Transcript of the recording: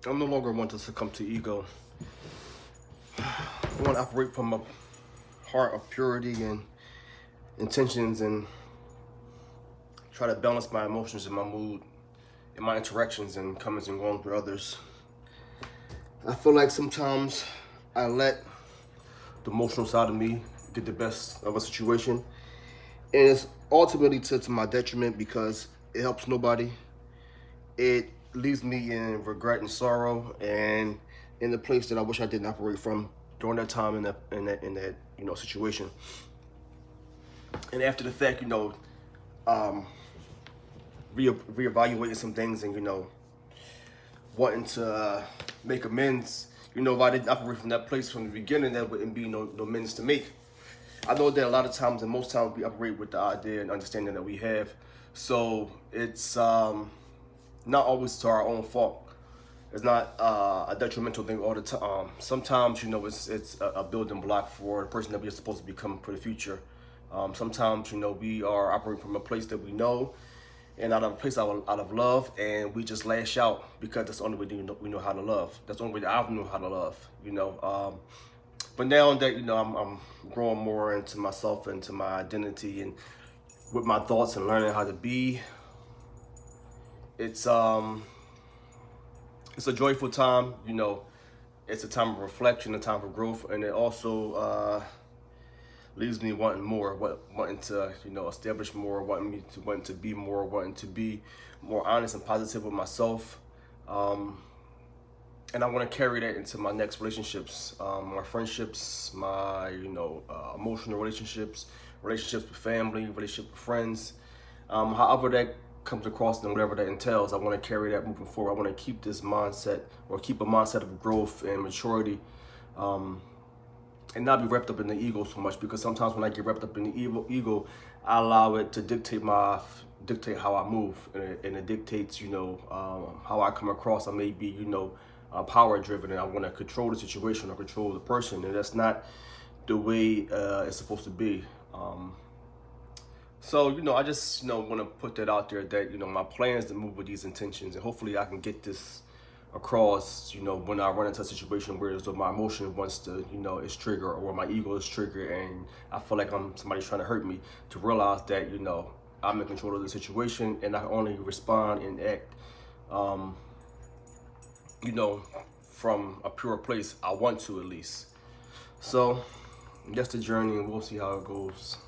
I'm no longer one to succumb to ego. I want to operate from a heart of purity and intentions and try to balance my emotions and my mood and my interactions and comings and goings with others. I feel like sometimes I let the emotional side of me get the best of a situation, and it's ultimately to my detriment because it helps nobody. It leaves me in regret and sorrow, and in the place that I wish I didn't operate from during that time in that situation. And after the fact, um, reevaluating some things and wanting to make amends. If I didn't operate from that place from the beginning, that wouldn't be no amends to make. I know that a lot of times and most times we operate with the idea and understanding that we have. So it's not always to our own fault. It's not a detrimental thing all the time. Sometimes, it's a building block for the person that we're supposed to become for the future. Sometimes, we are operating from a place that we know and out of a place out of love, and we just lash out because that's the only way that we know how to love. That's the only way that I know how to love. But now that I'm growing more into myself, into my identity, and with my thoughts and learning how to be, it's it's a joyful time. It's a time of reflection, a time of growth, and it also leaves me wanting more, wanting to establish more, wanting to be more, wanting to be more honest and positive with myself. And I want to carry that into my next relationships, my friendships, my emotional relationships, relationships with family, relationships with friends. However that comes across and whatever that entails, I want to carry that moving forward. I want to keep this mindset, or keep a mindset of growth and maturity, and not be wrapped up in the ego so much. Because sometimes when I get wrapped up in the ego, I allow it to dictate how I move, and it dictates how I come across. I may be power driven, and I want to control the situation or control the person, and that's not the way it's supposed to be. So I just want to put that out there that my plan is to move with these intentions, and hopefully I can get this across. When I run into a situation where my emotion wants to is triggered, or my ego is triggered, and I feel like somebody's trying to hurt me, to realize that I'm in control of the situation, and I only respond and act you know, from a pure place. I want to, at least. So that's the journey, and we'll see how it goes.